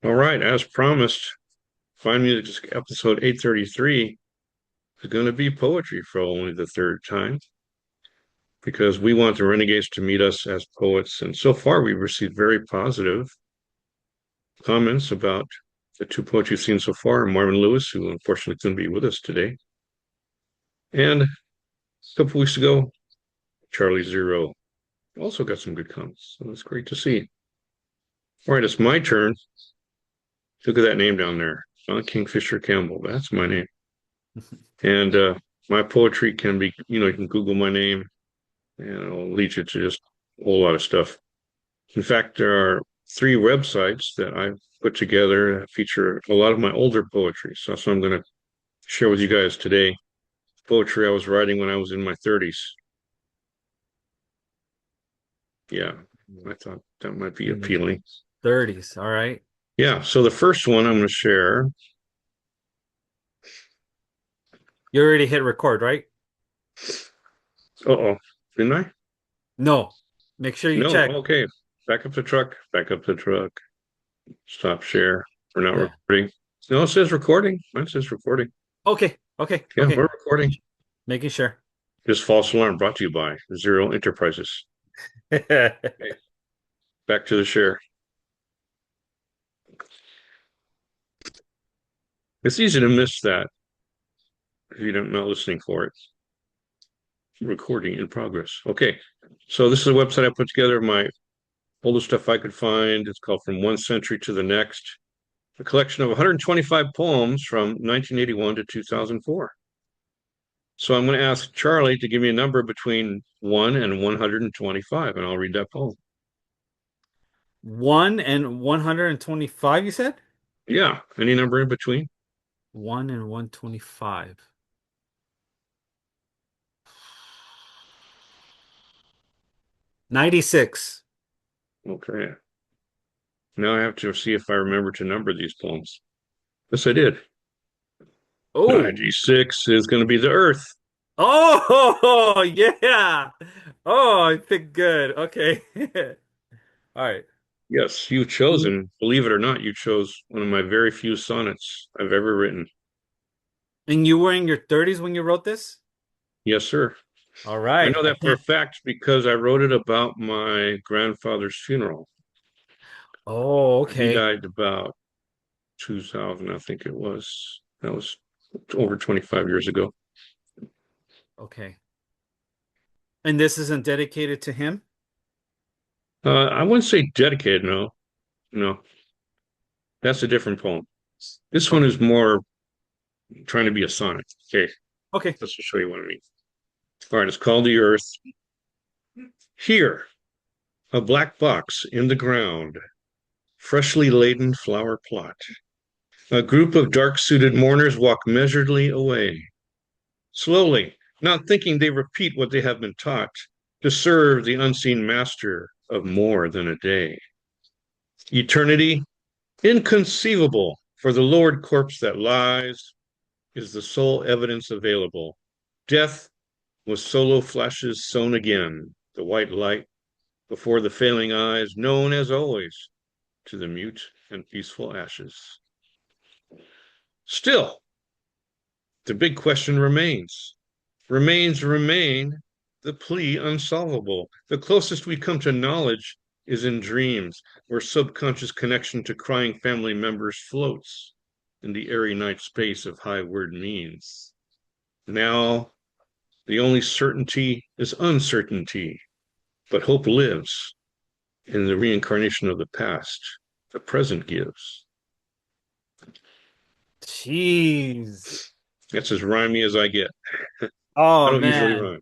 All right, as promised, Find Music episode 833 is going to be poetry for only the third time because we want the Renegades to meet us as poets. And so far, we've received very positive comments about the two poets you've seen so far, Marvin Lewis, who unfortunately couldn't be with us today, and a couple weeks ago, Charlie Zero also got some good comments. So it's great to see. All right, it's my turn. Look at that name down there, Don Kingfisher Campbell. That's my name. And my poetry can be, you can Google my name and it'll lead you to just a whole lot of stuff. In fact, there are three websites that I've put together that feature a lot of my older poetry. So that's what I'm going to share with you guys today. Poetry I was writing when I was in my 30s. Yeah, I thought that might be In the appealing. 30s. All right. Yeah, so the first one I'm going to share. You already hit record, right? Uh-oh, didn't I? No. Make sure you No, check. okay. Back up the truck, back up the truck. Stop share. We're not Yeah. recording. No, it says recording. Mine says recording. Okay. Okay. Yeah, Okay. we're recording. Making sure. This false alarm brought to you by Zero Enterprises. Okay, back to the share. It's easy to miss that if you're not listening for it. Recording in progress. Okay, so this is a website I put together of my oldest stuff I could find. It's called From One Century to the Next, a collection of 125 poems from 1981 to 2004. So I'm going to ask Charlie to give me a number between 1 and 125, and I'll read that poem. 1 and 125, you said? Yeah, any number in between. 1 and 125. 96. Okay. Now I have to see if I remember to number these poems. Yes, I did. Oh. 96 is going to be the Earth. Oh, yeah. Oh, I think good. Okay. All right. Yes, you've chosen, believe it or not, you chose one of my very few sonnets I've ever written. And you were in your 30s when you wrote this? Yes, sir. All I right. know that for a fact because I wrote it about my grandfather's funeral. Oh, He okay. died about 2000, I think it was. That was over 25 years ago. Okay. And this isn't dedicated to him? I wouldn't say dedicated, no. No, that's a different poem. This one Okay. is more trying to be a sonnet. Okay, Okay. let's just show you what I mean. All right, it's called The Earth. Here, a black box in the ground, freshly laden flower plot. A group of dark-suited mourners walk measuredly away, slowly, not thinking they repeat what they have been taught to serve the unseen master of more than a day. Eternity, inconceivable, for the lowered corpse that lies is the sole evidence available. Death was solo flashes sown again, the white light before the failing eyes, known as always to the mute and peaceful ashes. Still, the big question remain the plea unsolvable. The closest we come to knowledge is in dreams, where subconscious connection to crying family members floats in the airy night space of high word means. Now, the only certainty is uncertainty, but hope lives in the reincarnation of the past the present gives. Jeez. That's as rhymey as I get. I Oh don't usually man. rhyme.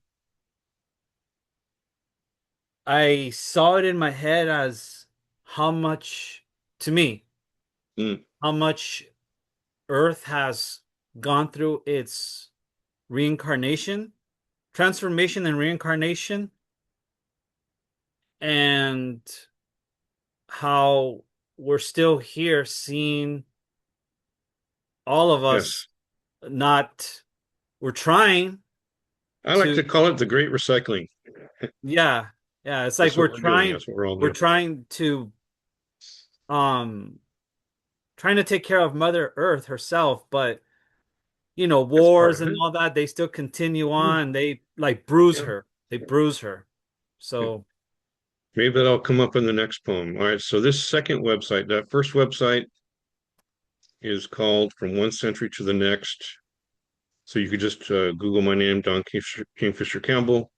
I saw it in my head as how much, to me, Mm, how much Earth has gone through its reincarnation, transformation and reincarnation, and how we're still here seeing all of us yes. not, we're trying I like to, to call it the great recycling. yeah, yeah, it's like That's what we're doing. That's what we're all we're doing. trying to um trying to take care of Mother Earth herself, but That's part wars of and it. all that, they still continue Yeah, on. They like bruise yeah, her. They bruise her. yeah. So, Maybe that'll come up in the next poem. All right. So this second website, that first website is called From One Century to the Next. So you could just Google my name, Don Kingfisher Campbell,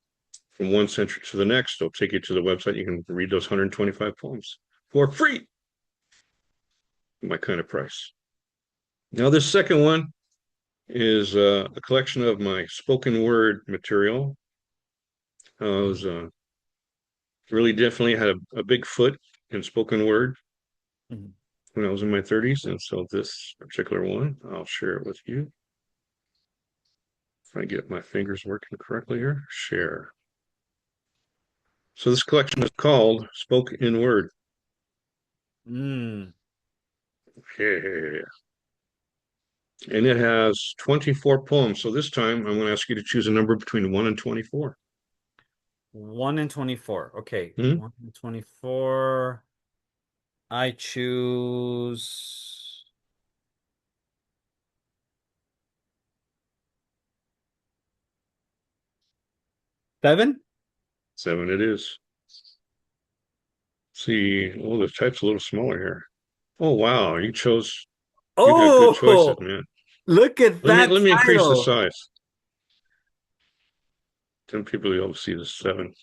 from one century to the next. It'll take you to the website. You can read those 125 poems for free, my kind of price. Now, this second one is a collection of my spoken word material. I was really definitely had a big foot in spoken word mhm. when I was in my 30s. And so this particular one, I'll share it with you. If I get my fingers working correctly here, share. So this collection is called Spoken Word. Mm. Yeah. And it has 24 poems. So this time I'm going to ask you to choose a number between 1 and 24. 1 and 24. Okay. Hmm? 1 and 24. I choose 7. 7 it is. See, oh, the type's a little smaller here. Oh, wow. You got good choices, Oh, man. look at that Let me increase the title. size. Then people will be able to see the 7.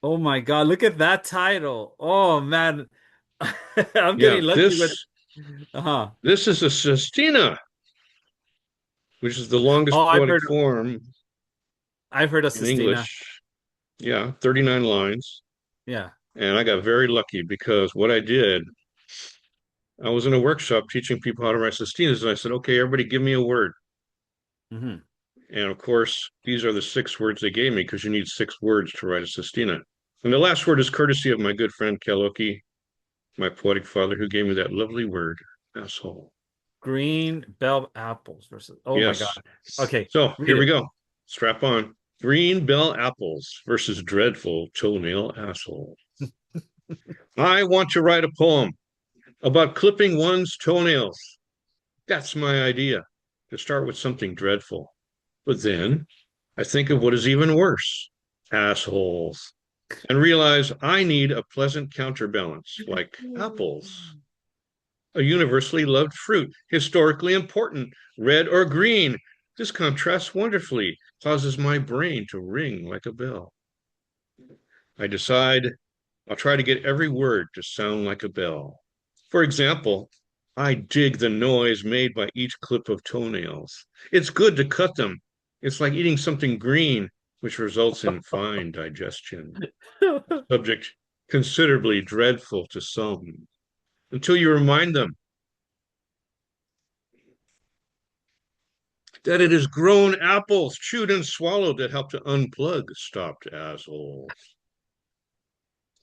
Oh my God, look at that title. Oh man. I'm Yeah, getting lucky with uh-huh. this is a sestina, which is the longest Oh, poetic form I've heard of in Sistina. English. Yeah, 39 lines. Yeah. And I got very lucky because what I did, I was in a workshop teaching people how to write sestinas, and I said, okay, everybody give me a word. Hmm. And of course, these are the 6 words they gave me because you need 6 words to write a sestina. And the last word is courtesy of my good friend Kaloki, my poetic father, who gave me that lovely word, asshole. Green bell apples versus oh my Yes. God. Okay, So read here we it. go. Strap on. Green bell apples versus dreadful toenail asshole. I want to write a poem about clipping one's toenails. That's my idea, to start with something dreadful. But then I think of what is even worse, assholes, and realize I need a pleasant counterbalance, like apples, a universally loved fruit, historically important, red or green. This contrasts wonderfully, causes my brain to ring like a bell. I decide I'll try to get every word to sound like a bell. For example, I dig the noise made by each clip of toenails. It's good to cut them. It's like eating something green, which results in fine digestion. A subject considerably dreadful to some, until you remind them that it is grown apples chewed and swallowed that help to unplug stopped assholes.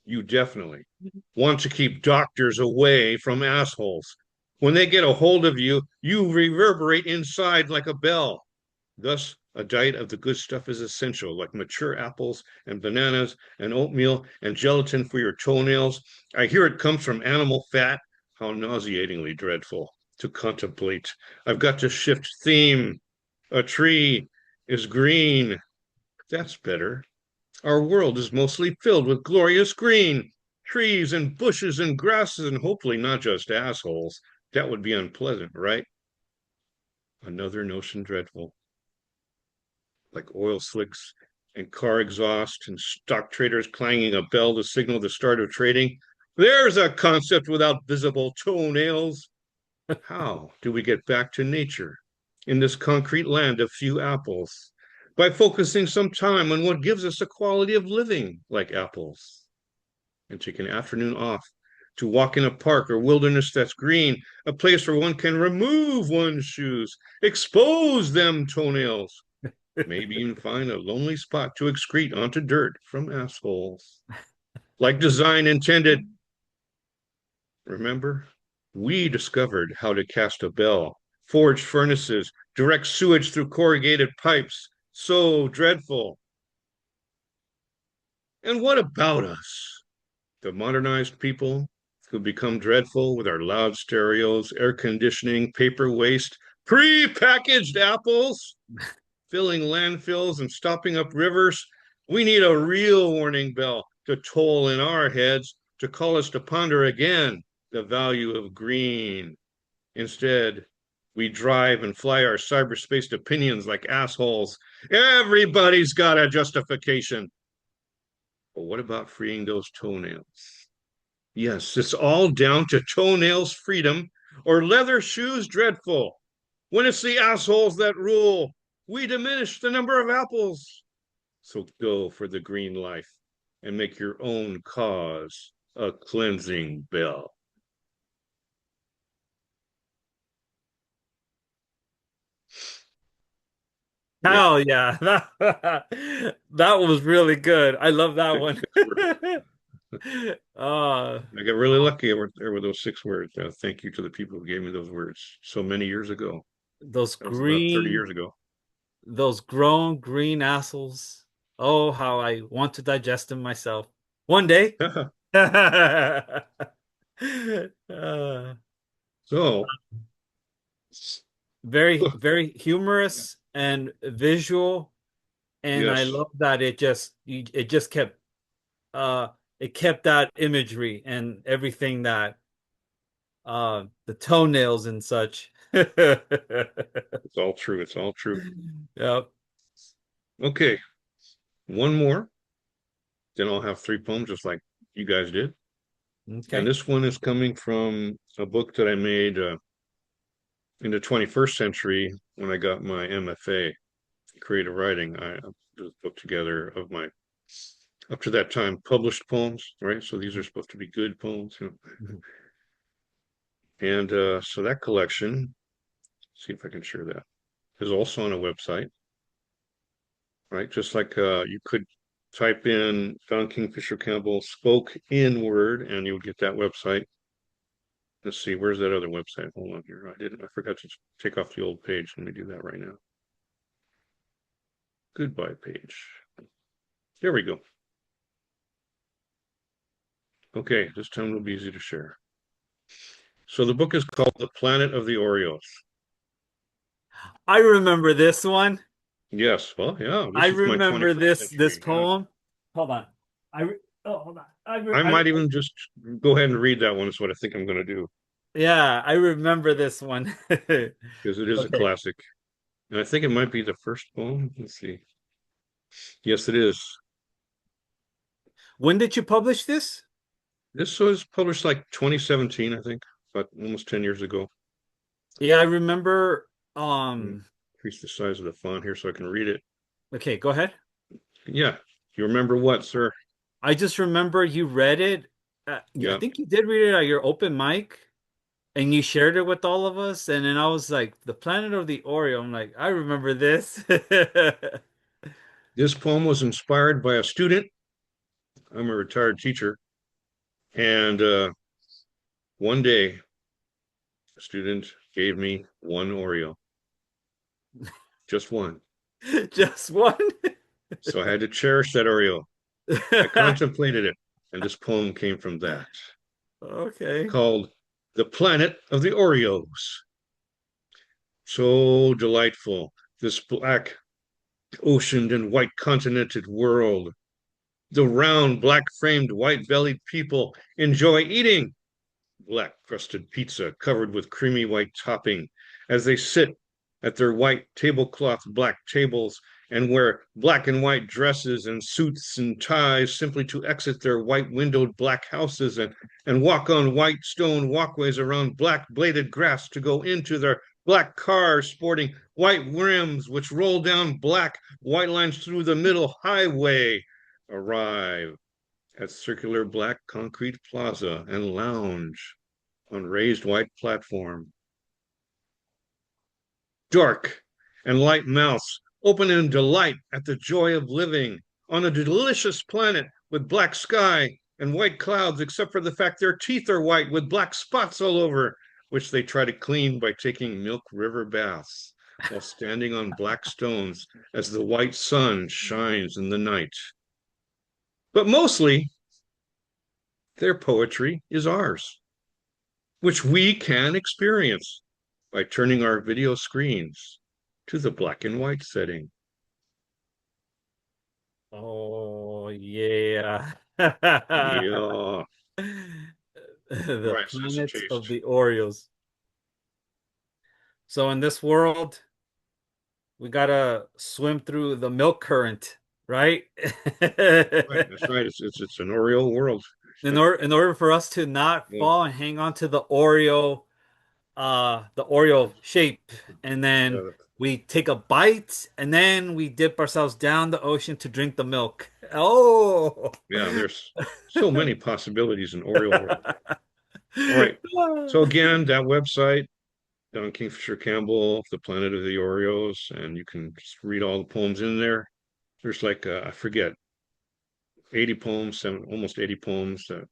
You definitely want to keep doctors away from assholes. When they get a hold of you, you reverberate inside like a bell. Thus, a diet of the good stuff is essential, like mature apples and bananas and oatmeal and gelatin for your toenails. I hear it comes from animal fat. How nauseatingly dreadful to contemplate. I've got to shift theme. A tree is green. That's better. Our world is mostly filled with glorious green, trees and bushes and grasses, and hopefully not just assholes. That would be unpleasant, right? Another notion dreadful, like oil slicks and car exhaust and stock traders clanging a bell to signal the start of trading. There's a concept without visible toenails. How do we get back to nature in this concrete land of few apples? By focusing some time on what gives us a quality of living like apples, and take an afternoon off to walk in a park or wilderness that's green, a place where one can remove one's shoes, expose them toenails, maybe even find a lonely spot to excrete onto dirt from assholes. Like design intended, remember? We discovered how to cast a bell, forged furnaces, direct sewage through corrugated pipes. So dreadful. And what about us, the modernized people? who become dreadful with our loud stereos, air conditioning, paper waste, pre-packaged apples, filling landfills and stopping up rivers. We need a real warning bell to toll in our heads to call us to ponder again the value of green. Instead, we drive and fly our cyberspace opinions like assholes. Everybody's got a justification. But what about freeing those toenails? Yes, it's all down to toenails freedom or leather shoes dreadful. When it's the assholes that rule, we diminish the number of apples. So go for the green life and make your own cause a cleansing bell. Yeah, Oh yeah, that was really good. I love that six, one. six words. uh, I got really lucky over there with those 6 words. Thank you to the people who gave me those words so many years ago. those That was about 30 green, years ago. those grown green assholes. Oh, how I want to digest them myself one day. Uh, So, very, very humorous and visual, and I yes, love that it just kept uh it kept that imagery and everything that the toenails and such. it's all true. It's all true. Yep. Okay, one more. Then I'll have 3 poems just like you guys did. And Okay. this one is coming from a book that I made in the 21st century when I got my MFA in creative writing. I put a book together of my, up to that time, published poems, right? So these are supposed to be good poems, you know. And so that collection, see if I can share that, is also on a website, right? Just like you could type in Don Kingfisher Campbell spoke in word and you would get that website. Let's see, where's that other website? Hold on here. I forgot to take off the old page. Let me do that right now. Goodbye page. There we go. Okay, this time it'll be easy to share. So the book is called The Planet of the Oreos. I remember this one. Yes, well, yeah, I this is my remember 21st this century. Yeah. poem. Hold on. Hold on. I might even just go ahead and read that one. Is what I think I'm going to do Yeah, I remember this one. because it is a Okay. classic. And I think it might be the first poem. Let's see. Yes, it is. When did you publish this? This was published like 2017, I think, about almost 10 years ago. Yeah, I remember. Increase the size of the font here so I can read it. Okay, go ahead. Yeah. You remember what, sir? I just remember you read it. I Yeah. think you did read it at your open mic, and you shared it with all of us. And then I was like, "The Planet of the Oreo." I'm like, I remember this. This poem was inspired by a student. I'm a retired teacher. And one day, a student gave me one Oreo, just one. Just one. So I had to cherish that Oreo. I contemplated it, and this poem came from that, Okay. called The Planet of the Oreos. So delightful, this black oceaned and white continented world. The round, black framed, white bellied people enjoy eating black crusted pizza covered with creamy white topping as they sit at their white tablecloth black tables and wear black and white dresses and suits and ties simply to exit their white windowed black houses and walk on white stone walkways around black bladed grass to go into their black cars sporting white rims which roll down black white lines through the middle highway, arrive at circular black concrete plaza and lounge on raised white platform. Dark and light mouths open in delight at the joy of living on a delicious planet with black sky and white clouds, except for the fact their teeth are white with black spots all over, which they try to clean by taking Milk River baths while standing on black stones as the white sun shines in the night. But mostly, Their poetry is ours, which we can experience by turning our video screens to the black and white setting. Oh yeah. Yeah. All The right, so it's a planets of taste. the Oreos. So in this world, we gotta swim through the milk current, right? Right, that's right. It's an Oreo world. In order for us to not Yeah, fall and hang on to the Oreo shape, and then yeah, we take a bite, and then we dip ourselves down the ocean to drink the milk. Oh. yeah. There's so many possibilities in Oreo world. All right. So again, that website, Don Kingfisher Campbell, The Planet of the Oreos, and you can just read all the poems in there. There's like I forget, 80 poems, almost 80 poems that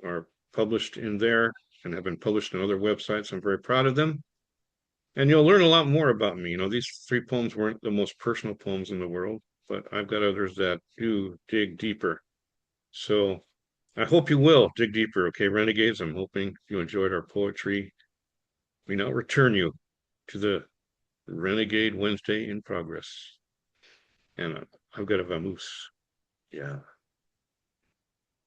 are published in there and have been published on other websites. I'm very proud of them. And you'll learn a lot more about me. You know, these three poems weren't the most personal poems in the world, but I've got others that do dig deeper. So I hope you will dig deeper, okay, Renegades? I'm hoping you enjoyed our poetry. We now return you to the Renegade Wednesday in progress. And I've got a vamoose. Yeah.